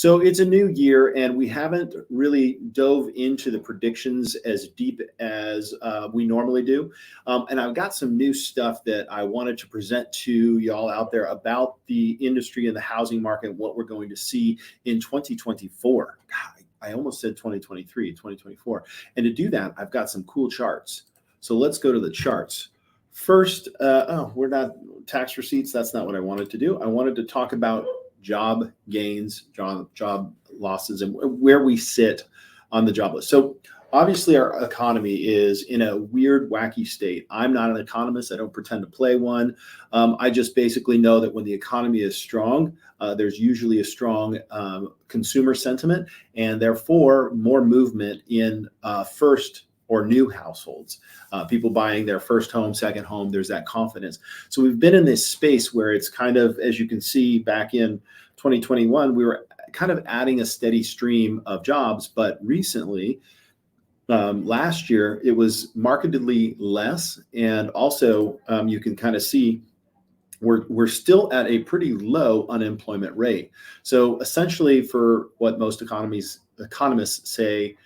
So it's a new year, and we haven't really dove into the predictions as deep as we normally do. And I've got some new stuff that I wanted to present to y'all out there about the industry and the housing market, what we're going to see in 2024. God, I almost said 2023, 2024. And to do that, I've got some cool charts. So let's go to the charts. First, we're not tax receipts. That's not what I wanted to do. I wanted to talk about job gains, job losses, and where we sit on the job list. So obviously our economy is in a weird, wacky state. I'm not an economist. I don't pretend to play one. I just basically know that when the economy is strong, there's usually a strong consumer sentiment, and therefore more movement in first or new households, people buying their first home, second home. There's that confidence. So we've been in this space where it's kind of, as you can see back in 2021, we were kind of adding a steady stream of jobs. But recently, last year, it was markedly less. And also, you can kind of see we're still at a pretty low unemployment rate. So essentially, for what most economists say,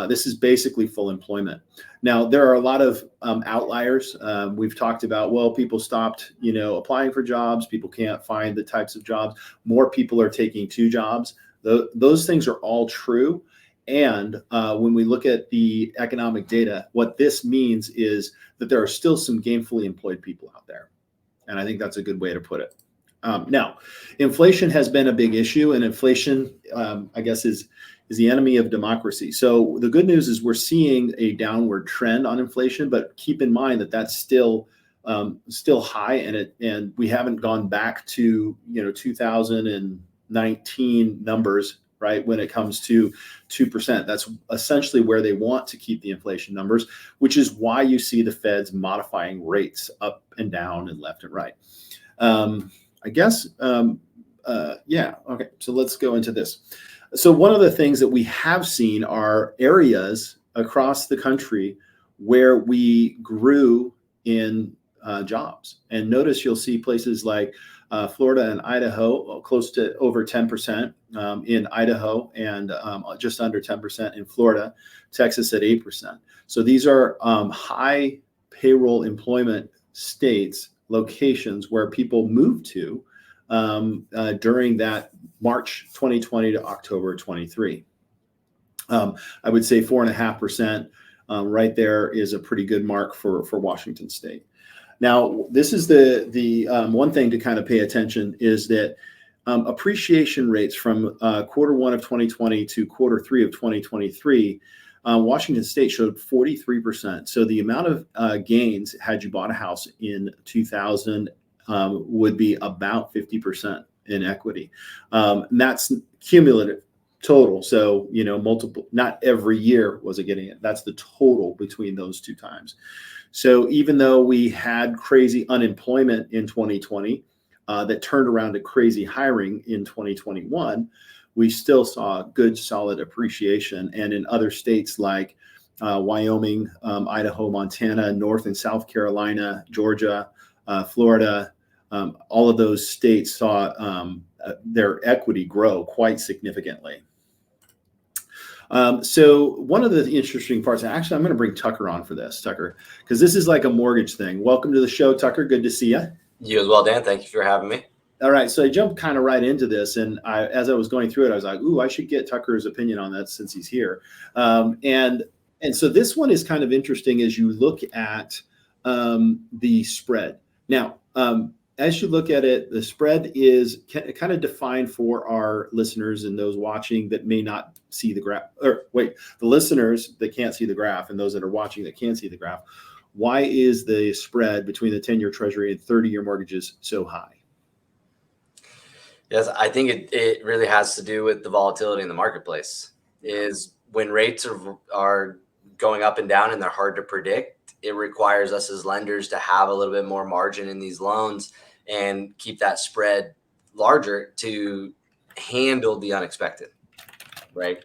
this is basically full employment. Now, there are a lot of outliers. We've talked about, well, people stopped, applying for jobs. People can't find the types of jobs. More people are taking two jobs. Those things are all true. And when we look at the economic data, what this means is that there are still some gainfully employed people out there. And I think that's a good way to put it. Now, inflation has been a big issue, and inflation, I guess, is the enemy of democracy. So the good news is we're seeing a downward trend on inflation, but keep in mind that that's still high, and we haven't gone back to 2019 numbers, right? When it comes to 2%, that's essentially where they want to keep the inflation numbers, which is why you see the Fed's modifying rates up and down and left and right. I guess, okay. So let's go into this. So one of the things that we have seen are areas across the country where we grew in jobs. And notice you'll see places like Florida and Idaho, close to over 10% in Idaho, and just under 10% in Florida, Texas at 8%. So these are high payroll employment states, locations where people move to during that March 2020 to October 23. I would say 4.5% right there is a pretty good mark for Washington State. Now, this is the one thing to kind of pay attention is that appreciation rates from quarter one of 2020 to quarter three of 2023, Washington State showed 43%. So the amount of gains had you bought a house in 2000 would be about 50% in equity. And that's cumulative total. So, multiple, not every year was it getting it. That's the total between those two times. So even though we had crazy unemployment in 2020 that turned around to crazy hiring in 2021, we still saw good, solid appreciation. And in other states like Wyoming, Idaho, Montana, North and South Carolina, Georgia, Florida, all of those states saw their equity grow quite significantly. So one of the interesting parts, and actually I'm going to bring Tucker on for this, Tucker, because this is like a mortgage thing. Welcome to the show, Tucker. Good to see you. You as well, Dan. Thank you for having me. All right. So I jumped kind of right into this. And as I was going through it, I was like, ooh, I should get Tucker's opinion on that since he's here. And so this one is kind of interesting as you look at the spread. Now, as you look at it, the spread is kind of defined for our listeners and those watching that may not see the graph, the listeners that can't see the graph and those that are watching that can see the graph. Why is the spread between the 10-year Treasury and 30-year mortgages so high? Yes, I think it really has to do with the volatility in the marketplace. Is when rates are going up and down and they're hard to predict, it requires us as lenders to have a little bit more margin in these loans and keep that spread larger to handle the unexpected, right?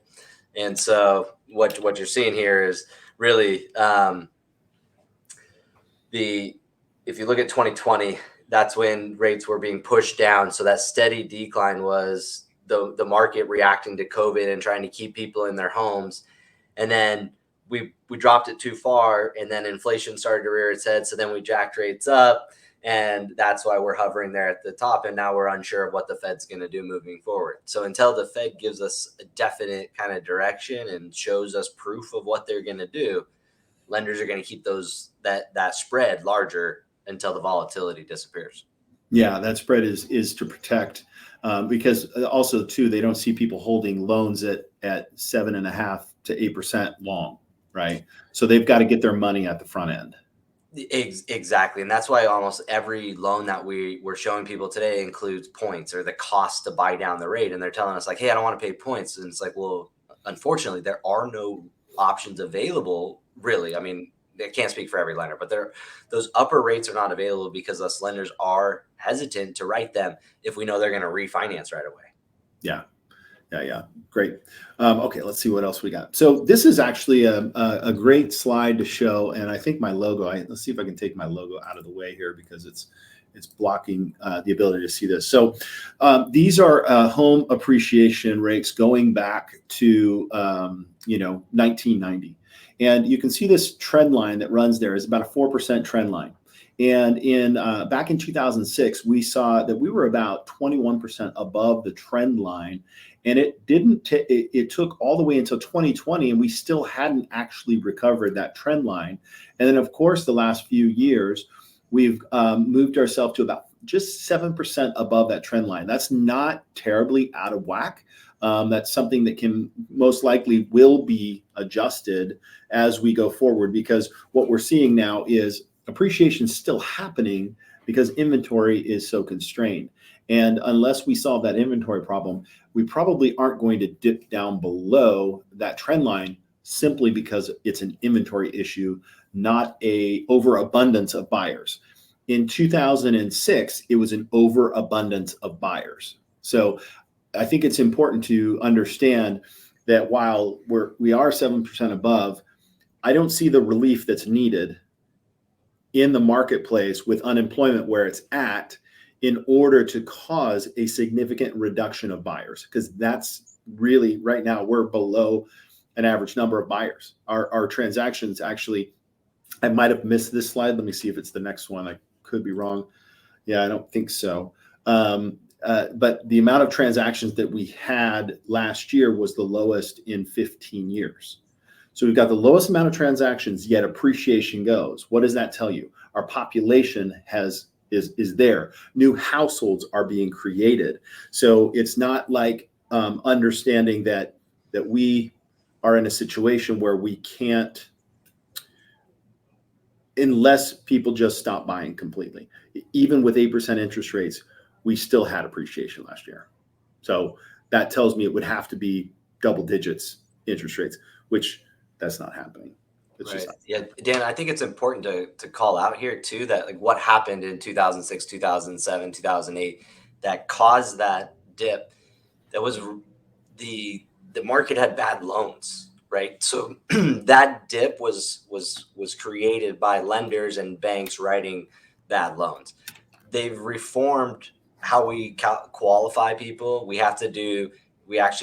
And so what you're seeing here is really if you look at 2020, that's when rates were being pushed down. So that steady decline was the market reacting to COVID and trying to keep people in their homes. And then we dropped it too far, and then inflation started to rear its head. So then we jacked rates up, and that's why we're hovering there at the top. And now we're unsure of what the Fed's going to do moving forward. So until the Fed gives us a definite kind of direction and shows us proof of what they're going to do, lenders are going to keep that spread larger until the volatility disappears. Yeah, that spread is to protect, because also too, they don't see people holding loans at 7.5% to 8% long, right? So they've got to get their money at the front end. Exactly. And that's why almost every loan that we're showing people today includes points or the cost to buy down the rate. And they're telling us like, hey, I don't want to pay points. And it's like, well, unfortunately, there are no options available, really. I mean, I can't speak for every lender, but those upper rates are not available because us lenders are hesitant to write them if we know they're going to refinance right away. Yeah. Great. Okay, let's see what else we got. So this is actually a great slide to show, and I think my logo. Let's see if I can take my logo out of the way here because it's blocking the ability to see this. So these are home appreciation rates going back to 1990, and you can see this trend line that runs there is about a 4% trend line. And back in 2006, we saw that we were about 21% above the trend line, and it took all the way until 2020, and we still hadn't actually recovered that trend line. And then, of course, the last few years, we've moved ourselves to about just 7% above that trend line. That's not terribly out of whack. That's something that can most likely will be adjusted as we go forward, because what we're seeing now is appreciation still happening because inventory is so constrained. And unless we solve that inventory problem, we probably aren't going to dip down below that trend line simply because it's an inventory issue, not a overabundance of buyers. In 2006, it was an overabundance of buyers. So I think it's important to understand that while we are 7% above, I don't see the relief that's needed in the marketplace with unemployment where it's at in order to cause a significant reduction of buyers, because that's really right now we're below an average number of buyers. Our transactions actually, I might have missed this slide. Let me see if it's the next one. I could be wrong. Yeah, I don't think so. But the amount of transactions that we had last year was the lowest in 15 years. So we've got the lowest amount of transactions, yet appreciation goes. What does that tell you? Our population is there. New households are being created. So it's not like understanding that we are in a situation where we can't, unless people just stop buying completely. Even with 8% interest rates, we still had appreciation last year. So that tells me it would have to be double digits interest rates, which that's not happening. It's Right. just not. Yeah, Dan, I think it's important to call out here too that like what happened in 2006, 2007, 2008 that caused that dip. That was the market had bad loans, right? So that dip was created by lenders and banks writing bad loans. They've reformed how we qualify people. We actually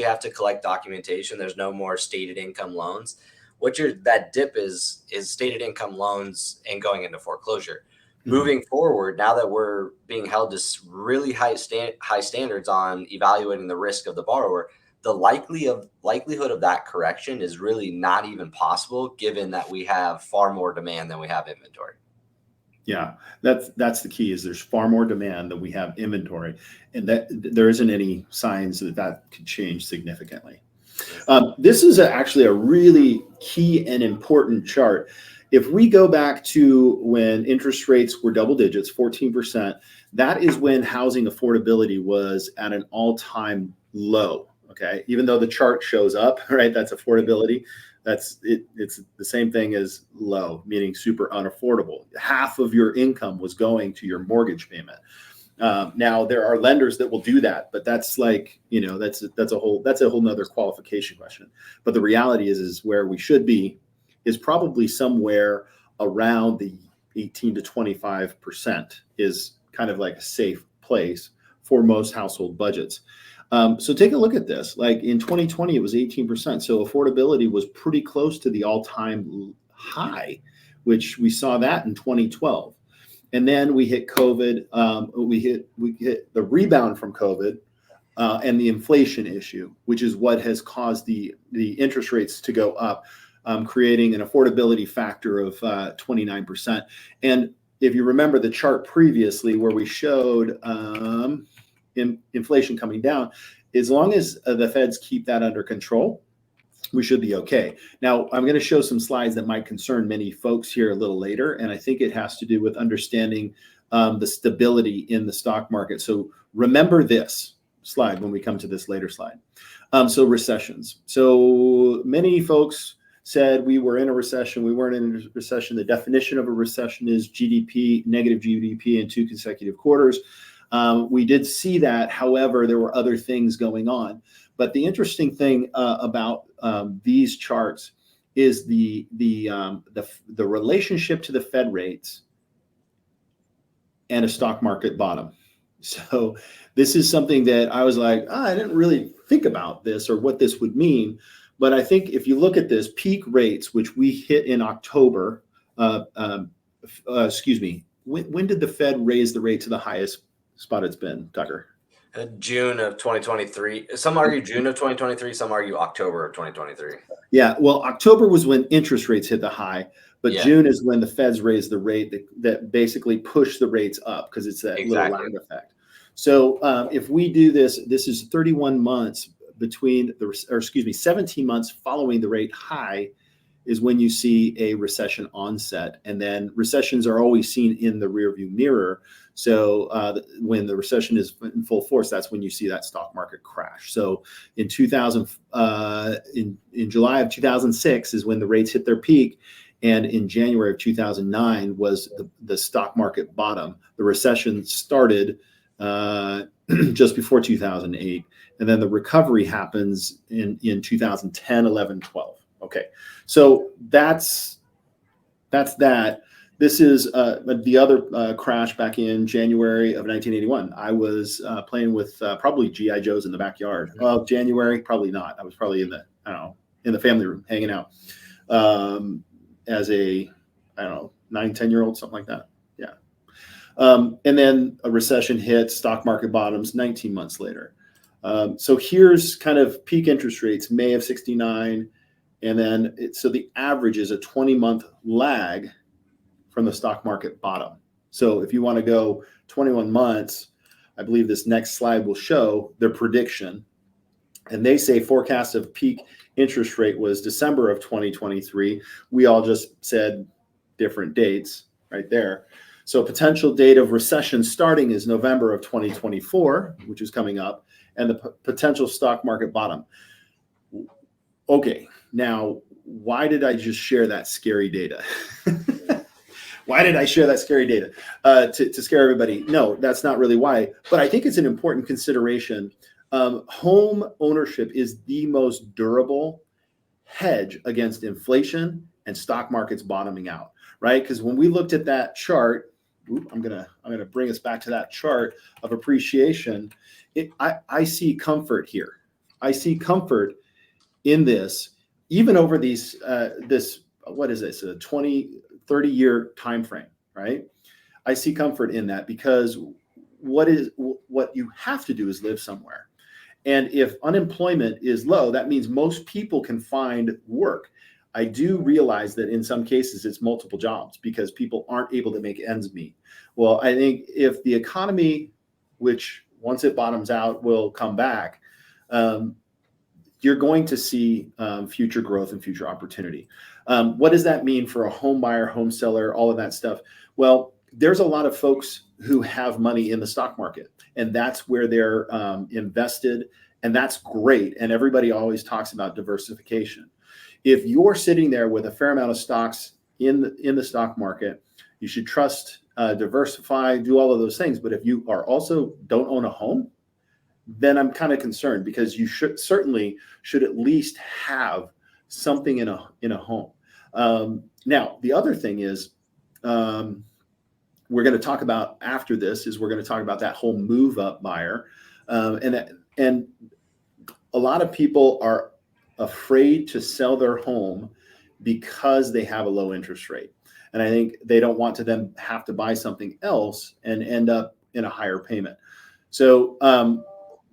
have to collect documentation. There's no more stated income loans. That dip is stated income loans and going into foreclosure. Mm-hmm. Moving forward, now that we're being held to really high standards on evaluating the risk of the borrower, the likelihood of that correction is really not even possible, given that we have far more demand than we have inventory. Yeah, that's the key. Is there's far more demand than we have inventory, and that there isn't any signs that could change significantly. This is actually a really key and important chart. If we go back to when interest rates were double digits, 14%, that is when housing affordability was at an all-time low. Okay, even though the chart shows up, right? That's affordability. That's it. It's the same thing as low, meaning super unaffordable. Half of your income was going to your mortgage payment. Now there are lenders that will do that, but that's like, that's a whole nother qualification question. But the reality is where we should be is probably somewhere around the 18 to 25% is kind of like a safe place for most household budgets. So take a look at this. Like in 2020, it was 18%. So affordability was pretty close to the all-time high, which we saw that in 2012. And then we hit COVID. We hit the rebound from COVID and the inflation issue, which is what has caused the interest rates to go up, creating an affordability factor of 29%. And if you remember the chart previously where we showed inflation coming down, as long as the feds keep that under control, we should be okay. Now, I'm going to show some slides that might concern many folks here a little later, and I think it has to do with understanding the stability in the stock market. So remember this slide when we come to this later slide. So recessions. So many folks said we were in a recession. We weren't in a recession. The definition of a recession is GDP, negative GDP in 2 consecutive quarters. We did see that. However, there were other things going on. But the interesting thing about these charts is the relationship to the Fed rates and a stock market bottom. So this is something that I was like, I didn't really think about this or what this would mean. But I think if you look at this, peak rates, which we hit in October, excuse me, when did the Fed raise the rate to the highest spot it's been, Tucker? June of 2023. Some argue June of 2023. Some argue October of 2023. Yeah, well, October was when interest rates hit the high, but Yeah. June is when the Feds raised the rate that basically pushed the rates up because it's that little Exactly. lag effect. So if we do this, this is 31 months between the, or excuse me, 17 months following the rate high is when you see a recession onset. And then recessions are always seen in the rearview mirror. So when the recession is in full force, that's when you see that stock market crash. So in 2000, in July of 2006 is when the rates hit their peak. And in January of 2009 was the stock market bottom. The recession started just before 2008. And then the recovery happens in 2010, 11, 12. Okay, so that's that. This is the other crash back in January of 1981. I was playing with probably GI Joes in the backyard. Well, January, probably not. I was probably in the, I don't know, in the family room hanging out as a, I don't know, 9-10-year-old, something like that. Yeah. And then a recession hits, stock market bottoms 19 months later. So here's kind of peak interest rates, May of 69. And then so the average is a 20-month lag from the stock market bottom. So if you want to go 21 months, I believe this next slide will show their prediction. And they say forecast of peak interest rate was December of 2023. We all just said different dates right there. So potential date of recession starting is November of 2024, which is coming up, and the potential stock market bottom. Okay, now, why did I just share that scary data? Why did I share that scary data? To scare everybody? No, that's not really why. But I think it's an important consideration. Home ownership is the most durable hedge against inflation and stock markets bottoming out, right? Because when we looked at that chart, I'm gonna bring us back to that chart of appreciation. I see comfort here. I see comfort in this, even over these what is this, a 20-30 year time frame, right? I see comfort in that because what you have to do is live somewhere. And if unemployment is low, that means most people can find work. I do realize that in some cases it's multiple jobs because people aren't able to make ends meet. Well, I think if the economy, which once it bottoms out will come back, you're going to see future growth and future opportunity. What does that mean for a home buyer, home seller, all of that stuff? Well, there's a lot of folks who have money in the stock market, and that's where they're invested, and that's great. And everybody always talks about diversification. If you're sitting there with a fair amount of stocks in the stock market, you should trust, diversify, do all of those things. But if you are also don't own a home, then I'm kind of concerned because you should at least have something in a home. Now, the other thing is we're going to talk about after this is we're going to talk about that whole move up buyer. And and a lot of people are afraid to sell their home because they have a low interest rate. And I think they don't want to then have to buy something else and end up in a higher payment. So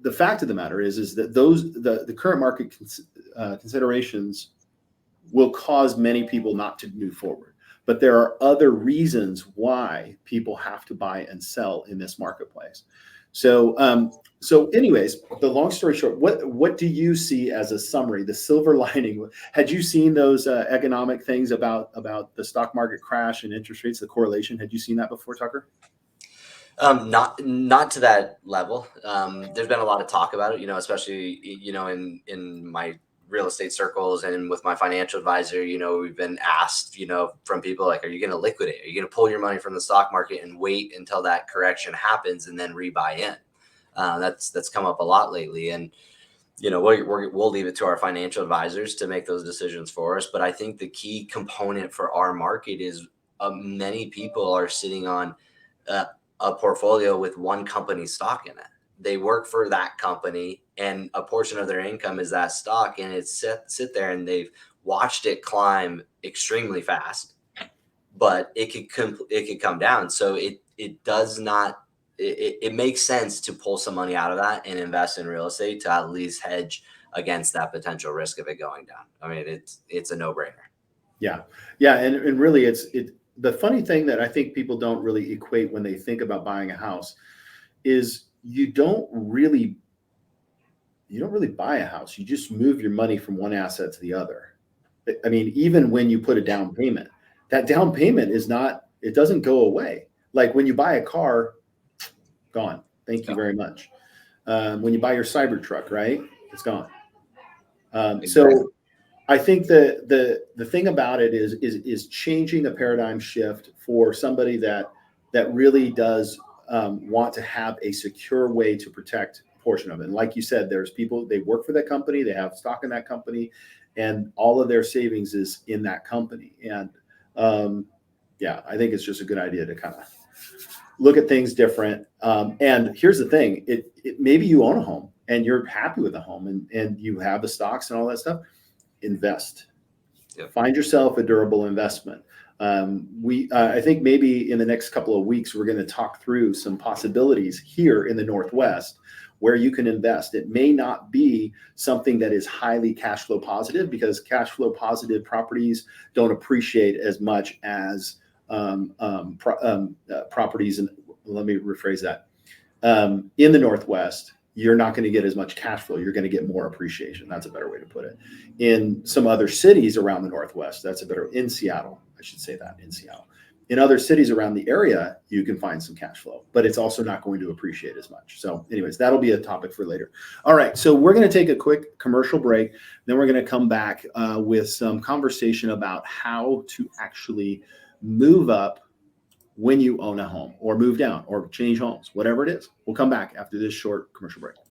the fact of the matter is that the current market considerations will cause many people not to move forward. But there are other reasons why people have to buy and sell in this marketplace. So, anyways, the long story short, what do you see as a summary, the silver lining? Had you seen those economic things about the stock market crash and interest rates, the correlation? Had you seen that before, Tucker? Not to that level. There's been a lot of talk about it, especially, in my real estate circles and with my financial advisor, we've been asked, from people like, are you going to liquidate? Are you going to pull your money from the stock market and wait until that correction happens and then rebuy in? That's come up a lot lately. And, we'll leave it to our financial advisors to make those decisions for us. But I think the key component for our market is many people are sitting on a portfolio with one company's stock in it. They work for that company, and a portion of their income is that stock, and it's sit there, and they've watched it climb extremely fast, but it could come down. So it does not. It makes sense to pull some money out of that and invest in real estate to at least hedge against that potential risk of it going down. I mean, it's a no-brainer. Yeah, yeah, and really, the funny thing that I think people don't really equate when they think about buying a house is you don't really buy a house. You just move your money from one asset to the other. I mean, even when you put a down payment, that down payment it doesn't go away. Like when you buy a car, gone. Thank you very much. When you buy your Cybertruck, right? It's gone. Exactly. So I think the thing about it is changing a paradigm shift for somebody that really does want to have a secure way to protect a portion of it. And like you said, there's people, they work for that company, they have stock in that company, and all of their savings is in that company. And yeah, I think it's just a good idea to kind of look at things different. And here's the thing, maybe you own a home and you're happy with the home and you have the stocks and all that stuff. Invest. Yep. Find yourself a durable investment. I think maybe in the next couple of weeks, we're going to talk through some possibilities here in the Northwest where you can invest. It may not be something that is highly cash flow positive because cash flow positive properties don't appreciate as much as properties. And let me rephrase that. In the Northwest, you're not going to get as much cash flow. You're going to get more appreciation. That's a better way to put it. In some other cities around the Northwest, in Seattle, I should say that, in Seattle. In other cities around the area, you can find some cash flow, but it's also not going to appreciate as much. So anyways, that'll be a topic for later. All right, so we're going to take a quick commercial break. Then we're going to come back with some conversation about how to actually move up when you own a home or move down or change homes, whatever it is. We'll come back after this short commercial break.